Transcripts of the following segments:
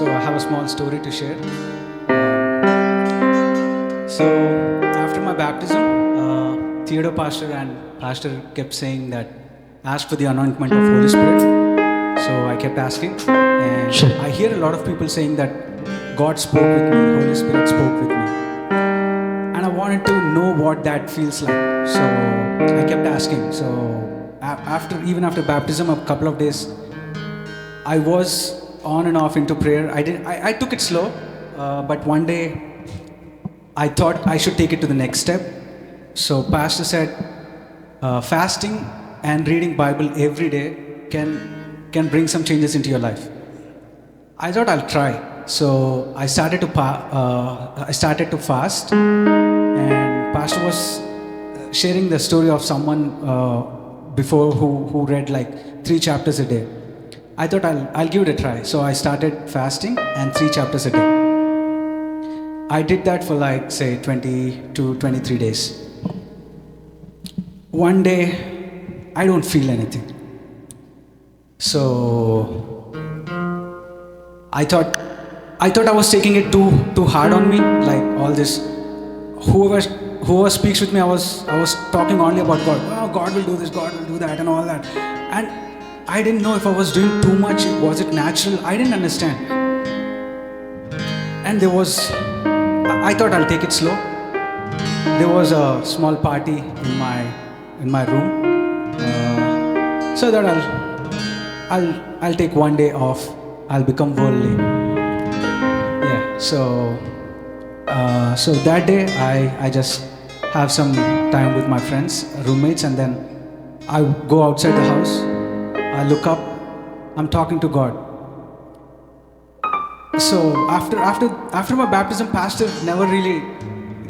So I have a small story to share. So after my baptism, Theodore pastor and pastor kept saying that ask for the anointment of Holy Spirit. So I kept asking, and Sure. I hear a lot of people saying that God spoke with me, Holy Spirit spoke with me, and I wanted to know what that feels like. So I kept asking. So even after baptism, a couple of days, I was on and off into prayer. I took it slow, but one day I thought I should take it to the next step. So pastor said, fasting and reading Bible every day can bring some changes into your life. I thought I'll try. So I started to fast, and pastor was sharing the story of someone before who read like 3 chapters a day. I thought I'll give it a try. So I started fasting and 3 chapters a day. I did that for like say 20 to 23 days. One day I don't feel anything. So I thought I was taking it too hard on me, like all this. Whoever speaks with me, I was talking only about God. Oh, God will do this, God will do that, and all that. And I didn't know if I was doing too much. Was it natural? I didn't understand. And I thought I'll take it slow. There was a small party in my room, so that I'll take one day off. I'll become worldly. Yeah. So that day I just have some time with my friends, roommates, and then I go outside the house. I look up. I'm talking to God. So after my baptism, pastor never really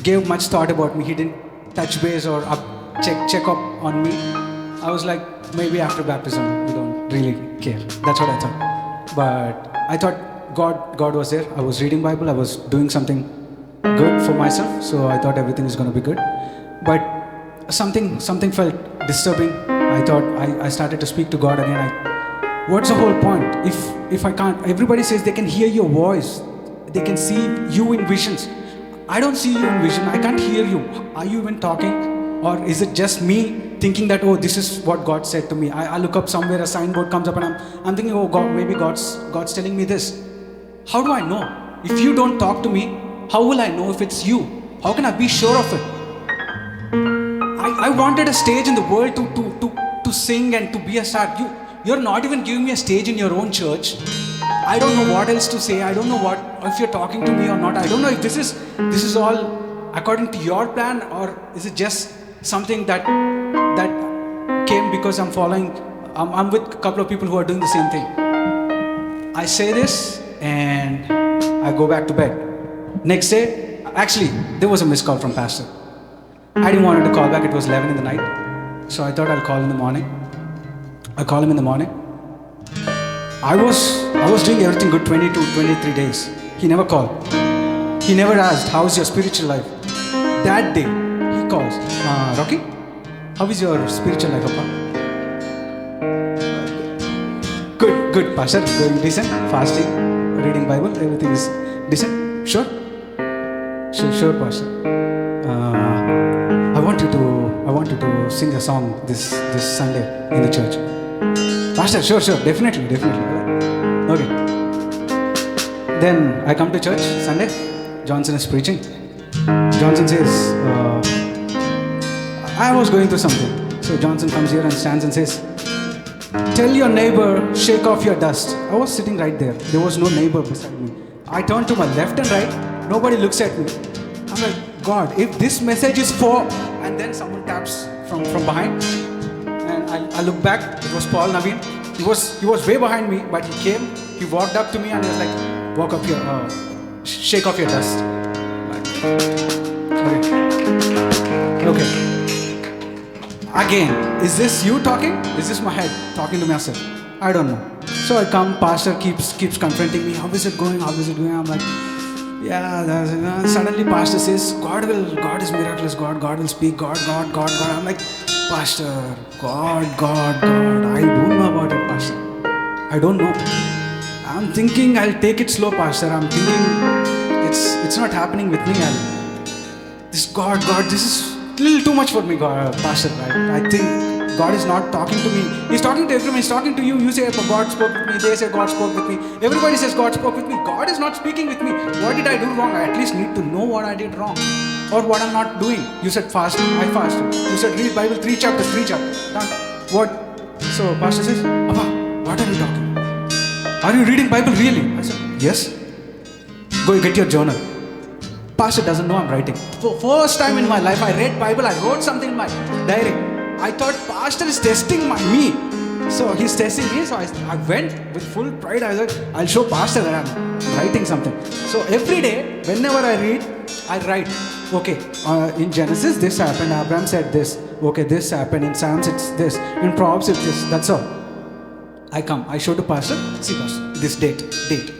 gave much thought about me. He didn't touch base or check up on me. I was like, maybe after baptism we don't really care. That's what I thought. But I thought God was there. I was reading Bible. I was doing something good for myself. So I thought everything is going to be good. But something felt disturbing. I thought I started to speak to God again. What's the whole point? If I can't, everybody says they can hear your voice, they can see you in visions. I don't see you in vision. I can't hear you. Are you even talking? Or is it just me thinking that, oh, this is what God said to me? I look up somewhere, a signboard comes up, and I'm thinking, oh God, maybe God's telling me this. How do I know? If you don't talk to me, how will I know if it's you? How can I be sure of it? I wanted a stage in the world to sing and to be a star. You're not even giving me a stage in your own church. I don't know what else to say. I don't know if you're talking to me or not. I don't know if this is all according to your plan, or is it just something that came because I'm with a couple of people who are doing the same thing. I say this and I go back to bed. Next day, actually, there was a missed call from pastor. I didn't want to call back. It was 11 in the night. So I thought I'll call in the morning. I call him in the morning. I was doing everything good 20 to 23 days. He never called. He never asked, how's your spiritual life? That day, he calls. Rocky, how is your spiritual life, Papa? Good, Pastor. Going decent. Fasting, reading Bible, everything is decent. Sure, Pastor. I want you to sing a song this Sunday in the church. Pastor, sure, definitely. Okay. Then I come to church Sunday. Johnson is preaching. Johnson says, I was going through something. So Johnson comes here and stands and says, tell your neighbor, shake off your dust. I was sitting right there. There was no neighbor beside me. I turned to my left and right. Nobody looks at me. I'm like, God, if this message is for... And then someone taps from behind. And I look back. It was Paul Naveen. He was way behind me, but he came. He walked up to me and he was like, walk up here. Shake off your dust. Okay. Again, is this you talking? Is this my head talking to myself? I don't know. So I come, pastor keeps confronting me. How is it going? I'm like, yeah. Suddenly pastor says, God is miraculous. God will speak. God. I'm like, Pastor, God. I don't know about it, Pastor. I don't know. I'm thinking I'll take it slow, Pastor. I'm thinking it's not happening with me. God, this is a little too much for me, God, Pastor. I think God is not talking to me. He's talking to everyone. He's talking to you. You say, God spoke with me. They say, God spoke with me. Everybody says, God spoke with me. God is not speaking with me. What did I do wrong? I at least need to know what I did wrong. Or what I'm not doing. You said fasting. I fasted. You said read Bible 3 chapters. Done. What? So Pastor says, Abba, what are you talking? Are you reading Bible really? I said, yes. Go get your journal. Pastor doesn't know I'm writing. For first time in my life, I read Bible. I wrote something in my diary. I thought Pastor is testing me. So he's testing me. So I went with full pride. I said, I'll show Pastor that I'm writing something. So every day, whenever I read, I write. Okay, in Genesis, this happened. Abraham said this. Okay, this happened. In Psalms, it's this. In Proverbs, it's this. That's all. I come. I show to Pastor. See, Pastor, this date.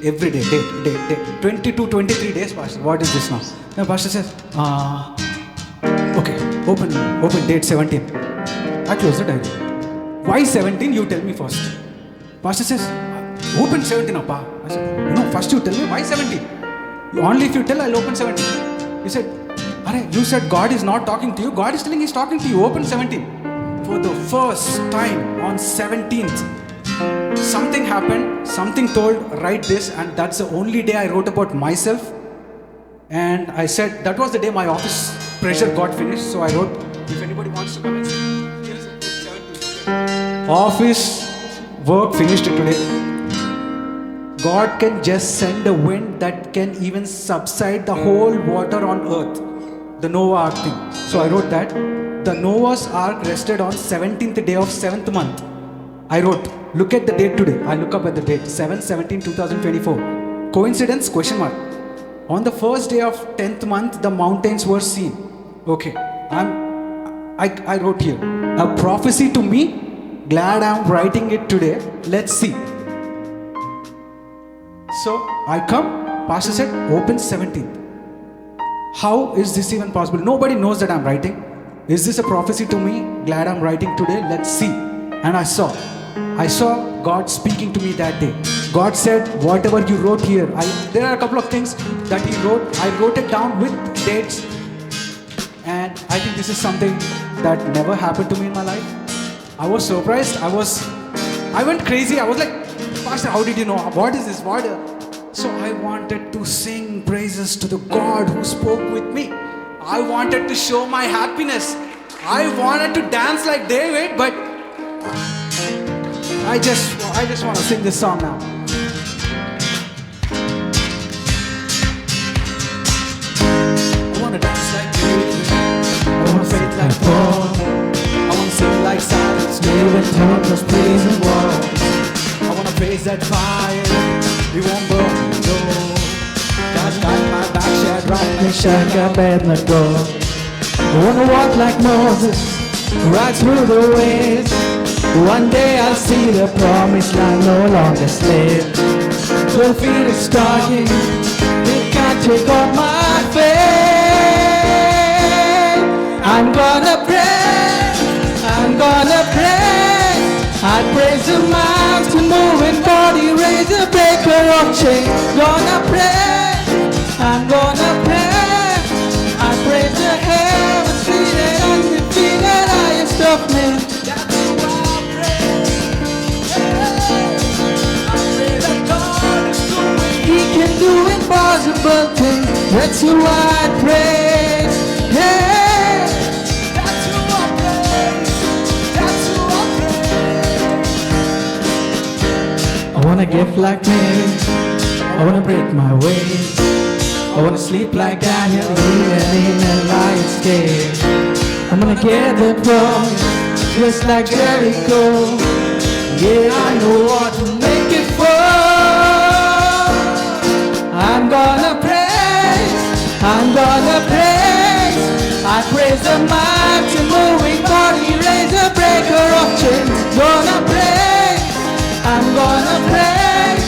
Every day, date. 22, 23 days, Pastor. What is this now? Now, Pastor says, okay, open date 17. I close the diary. Why 17? You tell me first. Pastor says, open 17, Appa. I said, no, first you tell me why 17. Only if you tell, I'll open 17. He said, you said God is not talking to you. God is telling He's talking to you. Open 17. For the first time on 17th, something happened. Something told, write this. And that's the only day I wrote about myself. And I said, that was the day my office pressure got finished. So I wrote, if anybody wants to come and see, office work finished today. God can just send a wind that can even subside the whole water on earth. The Noah Ark thing. So I wrote that. The Noah's Ark rested on 17th day of 7th month. I wrote, look at the date today. I look up at the date, 7/17/2024. Coincidence? Question mark. On the first day of 10th month, the mountains were seen. Okay. I wrote here, a prophecy to me. Glad I'm writing it today. Let's see. So I come. Pastor said, open 17th. How is this even possible? Nobody knows that I'm writing. Is this a prophecy to me? Glad I'm writing today. Let's see. And I saw God speaking to me that day. God said, whatever you wrote here, there are a couple of things that He wrote. I wrote it down with dates. And I think this is something that never happened to me in my life. I was surprised. I went crazy. I was like, Pastor, how did you know? What is this? So I wanted to sing praises to the God who spoke with me. I wanted to show my happiness. I wanted to dance like David, but I just want to sing this song now. I want to dance like David. I want to faith like Paul. I want to sing like silence. Live in tongues, praise and walk. I want to face that fire. We won't burn, no. God got my back, Shadrach, Meshach, Abednego. I wanna walk like Moses, right through the waves. One day I'll see the promised land, no longer slave. 12 feet is talking, it can't take on my faith. I'm gonna pray. I praise the mountain, moving body, raise the breaker of chains. Gonna pray, I'm gonna pray. I praise the heavens, seated, undefeated, highest of men. That's who I pray. I pray that God is doing. He can do impossible things. That's who I praise. That's who I praise. That's who I praise. I wanna give like Mary. I wanna break my ways. I wanna sleep like Daniel, even in a lion's cage. I'm gonna get the promise, just like Jericho. Yeah, I know what to make it for. I'm gonna praise. I praise the mountain, moving body, raise the breaker of chains. Gonna praise. I'm gonna praise.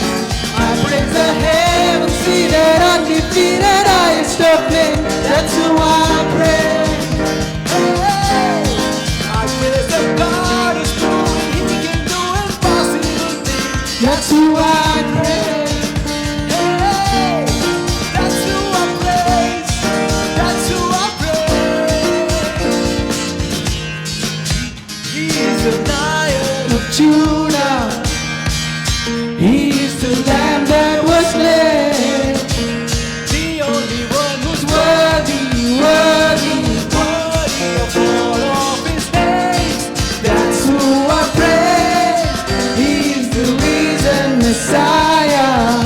I praise the heaven seated, undefeated, highest of men. That's who I praise. I praise the God is doing. He can do impossible things. That's who I praise. Judah. He is the Lamb that was slain, the only one who's worthy, worthy, worthy of all of His praise. That's who I praise. He's the risen Messiah.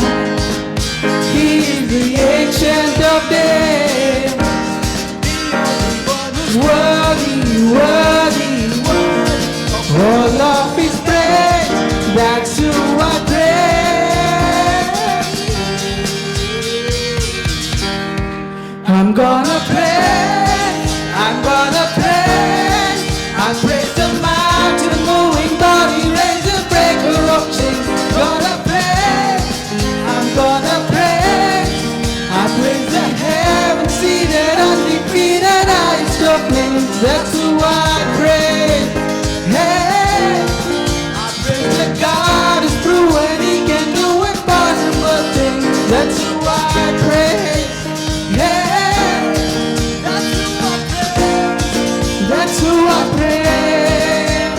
He's the Ancient of Days, the only one who's worthy, worthy, worthy of all of His praise. That's who I praise. I'm gonna praise, I'm gonna praise. I praise the mountain moving body, raise the breaker of chains. Gonna praise, I'm gonna praise. I praise the heaven seated undefeated highest of names. That's who I praise. Hey, I praise the God is true and He can do impossible things. That's who I praise. Yeah, that's who I praise. That's who I praise.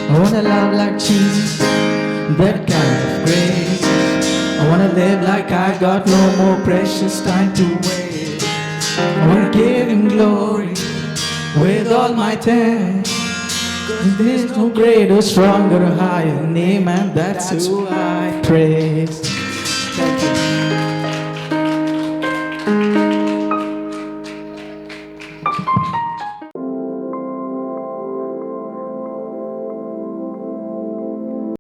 I wanna love like Jesus, that kind of grace. I wanna live like I got no more precious time to waste. I wanna give Him glory with all my thanks. 'Cause there's no greater, stronger, higher name, and that's who I praise.